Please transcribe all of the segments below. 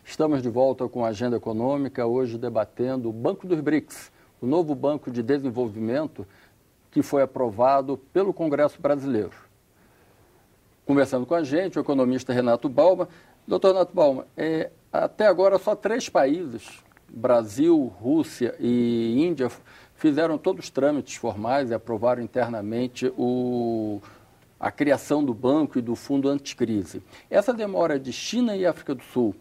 Estamos de volta com a Agenda Econômica, hoje debatendo o Banco dos BRICS, o novo Banco de Desenvolvimento que foi aprovado pelo Congresso Brasileiro. Conversando com a gente, o economista Renato Balma. Doutor Renato Balma, até agora só 3 países, Brasil, Rússia e Índia, fizeram todos os trâmites formais e aprovaram internamente a criação do banco e do fundo anticrise. Essa demora de China e África do Sul,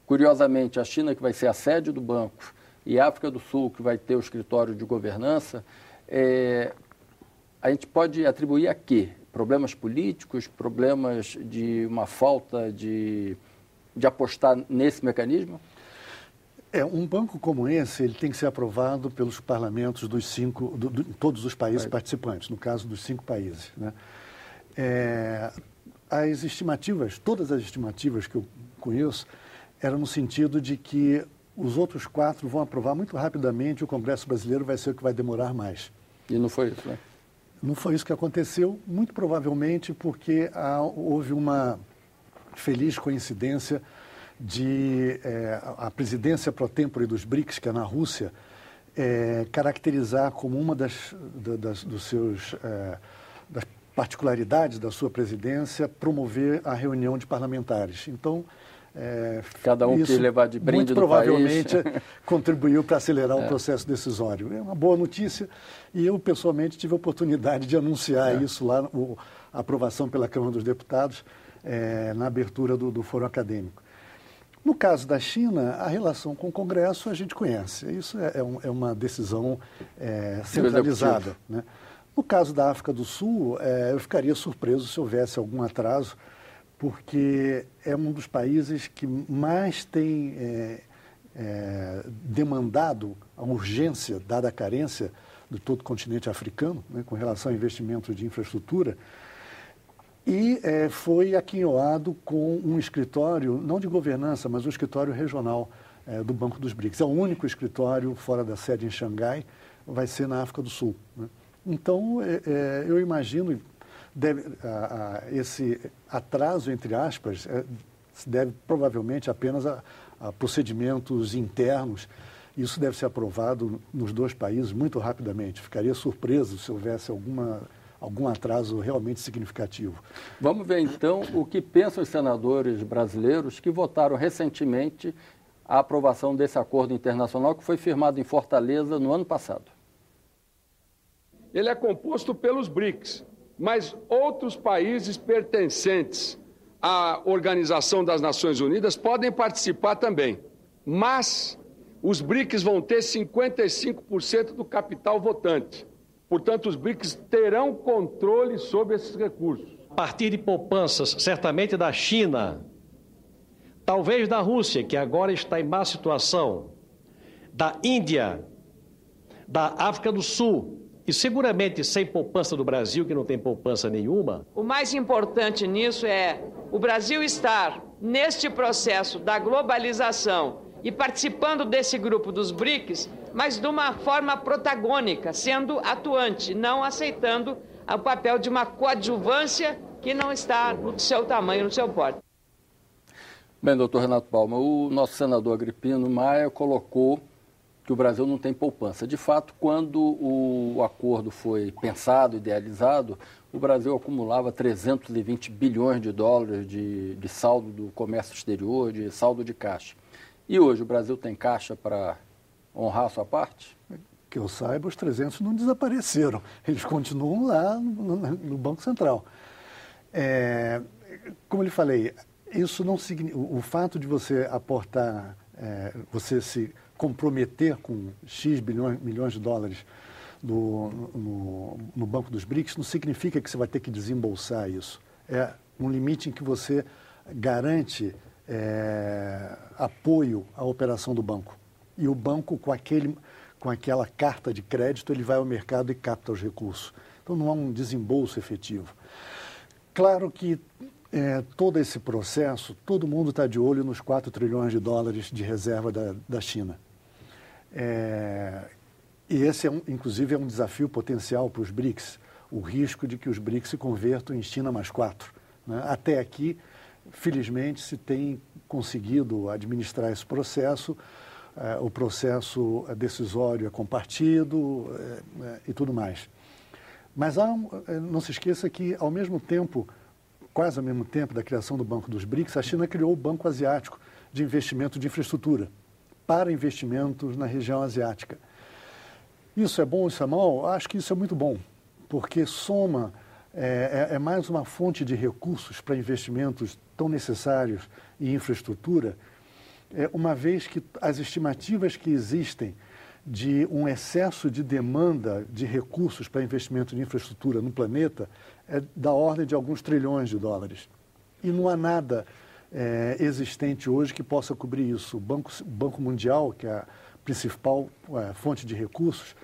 curiosamente, a China que vai ser a sede do banco e a África do Sul que vai ter o escritório de governança, a gente pode atribuir a quê? Problemas políticos, problemas de uma falta de apostar nesse mecanismo? Um banco como esse, ele tem que ser aprovado pelos parlamentos dos todos os países participantes, no caso dos 5 países, né? As estimativas, todas as estimativas que eu conheço, eram no sentido de que os outros 4 vão aprovar muito rapidamente, o Congresso brasileiro vai ser o que vai demorar mais. E não foi isso, né? Não foi isso que aconteceu, muito provavelmente porque houve uma feliz coincidência de a presidência pro tempore dos BRICS, que é na Rússia, caracterizar como uma das particularidades da sua presidência promover a reunião de parlamentares. Então, cada um que levar de brinde muito do provavelmente país contribuiu para acelerar o processo decisório. É uma boa notícia e eu, pessoalmente, tive a oportunidade de anunciar isso lá, a aprovação pela Câmara dos Deputados, na abertura do Fórum Acadêmico. No caso da China, a relação com o Congresso a gente conhece. Isso é uma decisão centralizada, né? No caso da África do Sul, eu ficaria surpreso se houvesse algum atraso, porque é um dos países que mais tem demandado a urgência, dada a carência de todo o continente africano, né, com relação a investimentos de infraestrutura, e foi aquinhoado com um escritório, não de governança, mas um escritório regional do Banco dos BRICS. É o único escritório fora da sede em Xangai, vai ser na África do Sul, né? Então, eu imagino esse atraso, entre aspas, se deve provavelmente apenas a procedimentos internos. Isso deve ser aprovado nos 2 países muito rapidamente. Ficaria surpreso se houvesse algum atraso realmente significativo. Vamos ver, então, o que pensam os senadores brasileiros que votaram recentemente a aprovação desse acordo internacional que foi firmado em Fortaleza no ano passado. Ele é composto pelos BRICS, mas outros países pertencentes à Organização das Nações Unidas podem participar também. Mas os BRICS vão ter 55% do capital votante. Portanto, os BRICS terão controle sobre esses recursos. A partir de poupanças, certamente da China, talvez da Rússia, que agora está em má situação, da Índia, da África do Sul, e seguramente sem poupança do Brasil, que não tem poupança nenhuma. O mais importante nisso é o Brasil estar neste processo da globalização e participando desse grupo dos BRICS, mas de uma forma protagônica, sendo atuante, não aceitando o papel de uma coadjuvância que não está no seu tamanho, no seu porte. Bem, doutor Renato Balma, o nosso senador Agripino Maia colocou que o Brasil não tem poupança. De fato, quando o acordo foi pensado, idealizado, o Brasil acumulava 320 bilhões de dólares de saldo do comércio exterior, de saldo de caixa. E hoje o Brasil tem caixa para honrar a sua parte? Que eu saiba, os 300 não desapareceram. Eles continuam lá no Banco Central. Como eu lhe falei, isso não significa, o fato de você aportar, você se comprometer com X milhões de dólares no Banco dos BRICS não significa que você vai ter que desembolsar isso. É um limite em que você garante apoio à operação do banco. E o banco, com aquela carta de crédito, ele vai ao mercado e capta os recursos. Então não há um desembolso efetivo. Claro que todo esse processo, todo mundo está de olho nos 4 trilhões de dólares de reserva da China. E esse, inclusive, é um desafio potencial para os BRICS, o risco de que os BRICS se convertam em China mais 4. Né? Até aqui, felizmente, se tem conseguido administrar esse processo, o processo decisório é compartido e tudo mais. Mas não se esqueça que, ao mesmo tempo, quase ao mesmo tempo da criação do Banco dos BRICS, a China criou o Banco Asiático de Investimento de Infraestrutura para investimentos na região asiática. Isso é bom, isso é mal? Acho que isso é muito bom, porque soma, é mais uma fonte de recursos para investimentos tão necessários em infraestrutura, uma vez que as estimativas que existem de um excesso de demanda de recursos para investimento de infraestrutura no planeta é da ordem de alguns trilhões de dólares. E não há nada existente hoje que possa cobrir isso. O Banco Mundial, que é a principal fonte de recursos,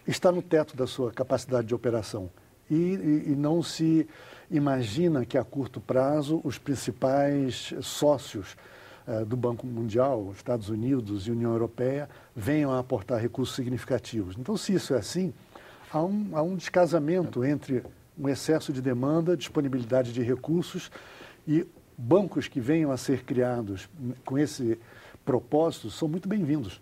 está no teto da sua capacidade de operação. E não se imagina que a curto prazo os principais sócios do Banco Mundial, Estados Unidos e União Europeia, venham a aportar recursos significativos. Então, se isso é assim, há um descasamento entre um excesso de demanda, disponibilidade de recursos e bancos que venham a ser criados com esse propósito são muito bem-vindos.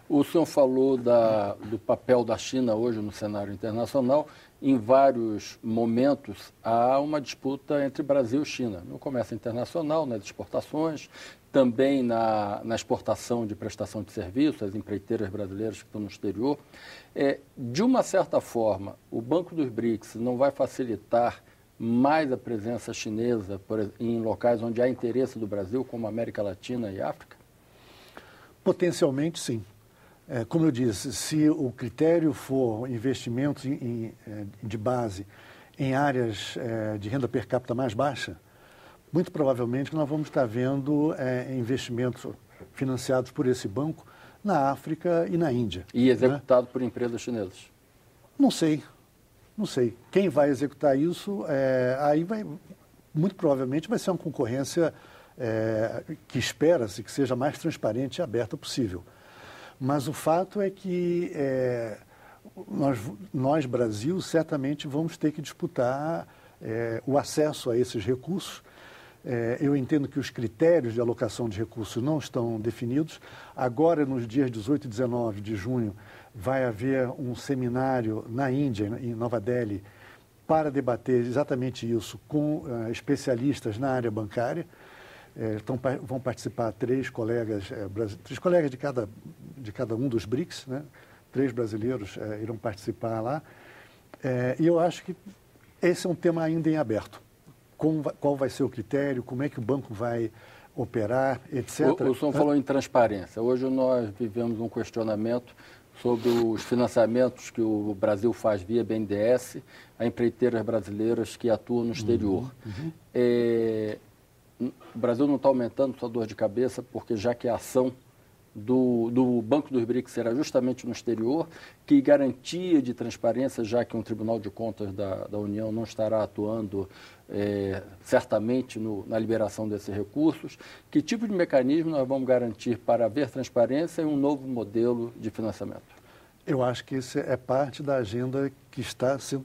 O senhor falou do papel da China hoje no cenário internacional. Em vários momentos há uma disputa entre Brasil e China, no comércio internacional, nas exportações, também na exportação de prestação de serviços, as empreiteiras brasileiras que estão no exterior. De uma certa forma, o Banco dos BRICS não vai facilitar mais a presença chinesa em locais onde há interesse do Brasil, como América Latina e África? Potencialmente, sim. Como eu disse, se o critério for investimentos de base em áreas de renda per capita mais baixa, muito provavelmente nós vamos estar vendo investimentos financiados por esse banco na África e na Índia. E executado por empresas chinesas? Não sei. Quem vai executar isso, aí muito provavelmente vai ser uma concorrência que espera-se que seja mais transparente e aberta possível. Mas o fato é que nós, Brasil, certamente vamos ter que disputar o acesso a esses recursos. Eu entendo que os critérios de alocação de recursos não estão definidos. Agora, nos dias 18 e 19 de junho, vai haver um seminário na Índia, em Nova Delhi, para debater exatamente isso com especialistas na área bancária. Vão participar três colegas de cada um dos BRICS, né? 3 brasileiros irão participar lá. E eu acho que esse é um tema ainda em aberto. Qual vai ser o critério, como é que o banco vai operar, etc. O senhor falou em transparência. Hoje nós vivemos um questionamento sobre os financiamentos que o Brasil faz via BNDES a empreiteiras brasileiras que atuam no exterior. O Brasil não está aumentando sua dor de cabeça, porque já que a ação do Banco dos BRICS será justamente no exterior, que garantia de transparência, já que um Tribunal de Contas da União não estará atuando certamente na liberação desses recursos, que tipo de mecanismo nós vamos garantir para haver transparência e um novo modelo de financiamento? Eu acho que isso é parte da agenda que está sendo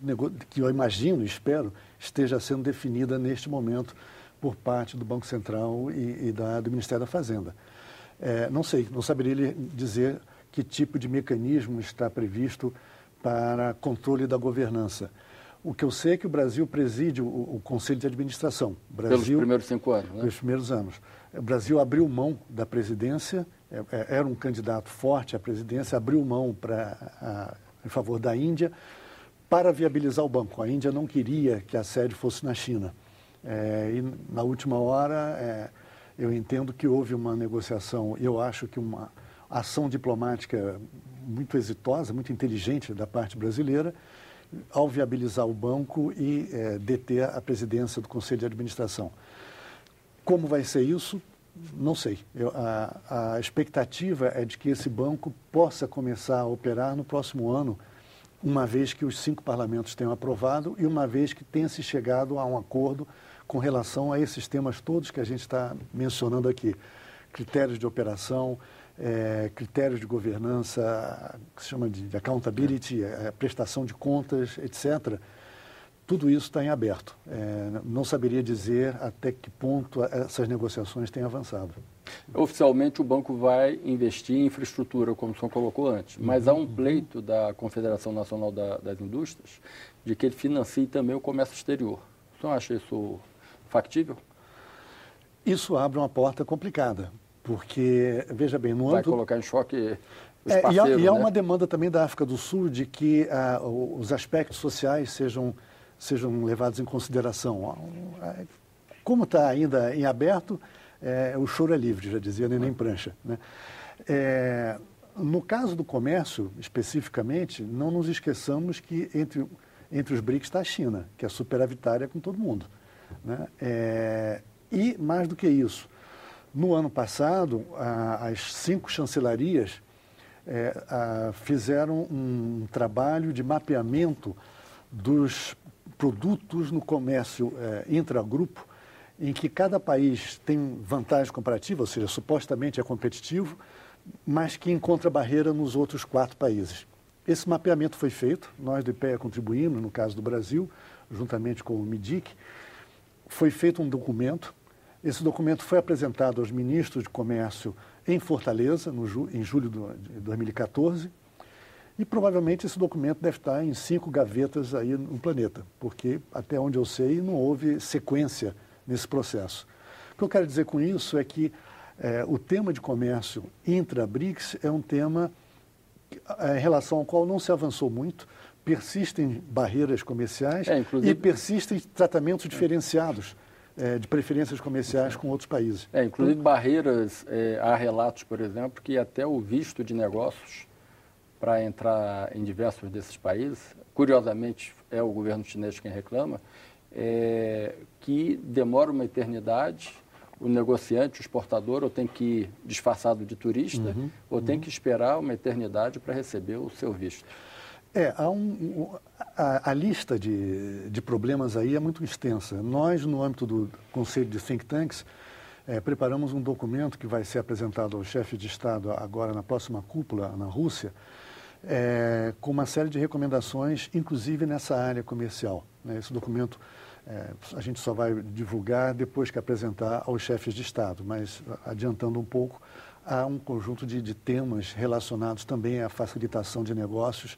que eu imagino, espero, esteja sendo definida neste momento por parte do Banco Central e do Ministério da Fazenda. Não sei, não saberia lhe dizer que tipo de mecanismo está previsto para controle da governança. O que eu sei é que o Brasil preside o Conselho de Administração. Pelos primeiros 5 anos, né? Pelos primeiros anos. O Brasil abriu mão da presidência, era um candidato forte à presidência, abriu mão em favor da Índia para viabilizar o banco. A Índia não queria que a sede fosse na China. E na última hora, eu entendo que houve uma negociação, eu acho que uma ação diplomática muito exitosa, muito inteligente da parte brasileira, ao viabilizar o banco e deter a presidência do Conselho de Administração. Como vai ser isso? Não sei. A expectativa é de que esse banco possa começar a operar no próximo ano, uma vez que os 5 parlamentos tenham aprovado e uma vez que tenha se chegado a um acordo com relação a esses temas todos que a gente está mencionando aqui. Critérios de operação, critérios de governança, que se chama de accountability, prestação de contas, etc. tudo isso está em aberto. Não saberia dizer até que ponto essas negociações têm avançado. Oficialmente, o banco vai investir em infraestrutura, como o senhor colocou antes, mas há um pleito da Confederação Nacional das Indústrias de que ele financie também o comércio exterior. O senhor acha isso factível? Isso abre uma porta complicada, porque, veja bem, no vai colocar em choque os parceiros, e há uma demanda também da África do Sul de que os aspectos sociais sejam levados em consideração. Como está ainda em aberto, o choro é livre, já dizia Neném Prancha, né? No caso do comércio, especificamente, não nos esqueçamos que entre os BRICS está a China, que é superavitária com todo mundo, né? E, mais do que isso, no ano passado, as 5 chancelarias fizeram um trabalho de mapeamento dos produtos no comércio intragrupo, em que cada país tem vantagem comparativa, ou seja, supostamente é competitivo, mas que encontra barreira nos outros 4 países. Esse mapeamento foi feito, nós do IPEA contribuímos, no caso do Brasil, juntamente com o MIDIC. Foi feito um documento. Esse documento foi apresentado aos ministros de comércio em Fortaleza, em julho de 2014, e provavelmente esse documento deve estar em 5 gavetas aí no planeta, porque, até onde eu sei, não houve sequência nesse processo. O que eu quero dizer com isso é que o tema de comércio intra-BRICS é um tema em relação ao qual não se avançou muito, persistem barreiras comerciais e persistem tratamentos diferenciados de preferências comerciais com outros países. Inclusive barreiras, há relatos, por exemplo, que até o visto de negócios para entrar em diversos desses países, curiosamente é o governo chinês quem reclama, que demora uma eternidade, o negociante, o exportador, ou tem que ir disfarçado de turista, ou tem que esperar uma eternidade para receber o seu visto. A lista de problemas aí é muito extensa. Nós, no âmbito do Conselho de Think Tanks, preparamos um documento que vai ser apresentado ao chefe de Estado agora na próxima cúpula na Rússia, com uma série de recomendações, inclusive nessa área comercial. Esse documento a gente só vai divulgar depois que apresentar aos chefes de Estado, mas adiantando um pouco, há um conjunto de temas relacionados também à facilitação de negócios.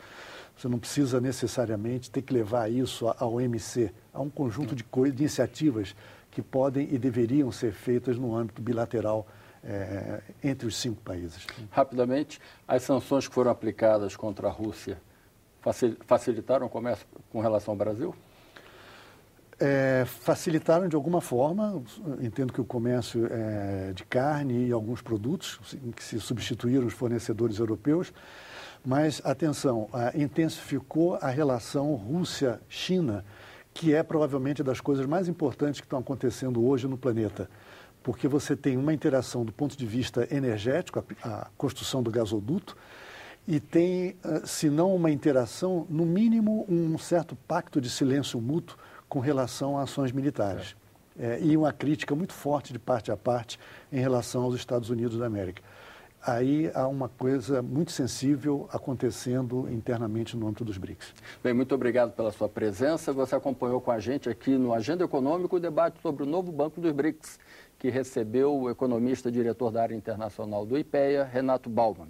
Você não precisa necessariamente ter que levar isso ao OMC. Há um conjunto de iniciativas que podem e deveriam ser feitas no âmbito bilateral entre os 5 países. Rapidamente, as sanções que foram aplicadas contra a Rússia facilitaram o comércio com relação ao Brasil? Facilitaram de alguma forma. Entendo que o comércio de carne e alguns produtos que se substituíram os fornecedores europeus, mas, atenção, intensificou a relação Rússia-China, que é provavelmente das coisas mais importantes que estão acontecendo hoje no planeta, porque você tem uma interação do ponto de vista energético, a construção do gasoduto, e tem, se não uma interação, no mínimo um certo pacto de silêncio mútuo com relação a ações militares. E uma crítica muito forte de parte a parte em relação aos Estados Unidos da América. Aí há uma coisa muito sensível acontecendo internamente no âmbito dos BRICS. Bem, muito obrigado pela sua presença. Você acompanhou com a gente aqui no Agenda Econômica o debate sobre o novo Banco dos BRICS, que recebeu o economista diretor da área internacional do IPEA, Renato Bauman.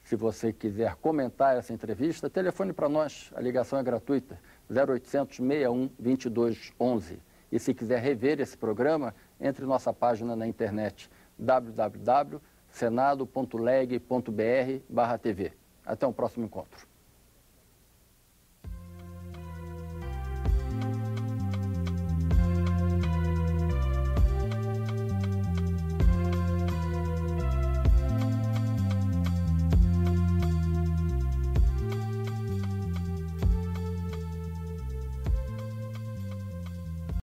Se você quiser comentar essa entrevista, telefone para nós. A ligação é gratuita, 0800 61 22 11. E se quiser rever esse programa, entre em nossa página na internet, www.senado.leg.br/tv. Até o próximo encontro.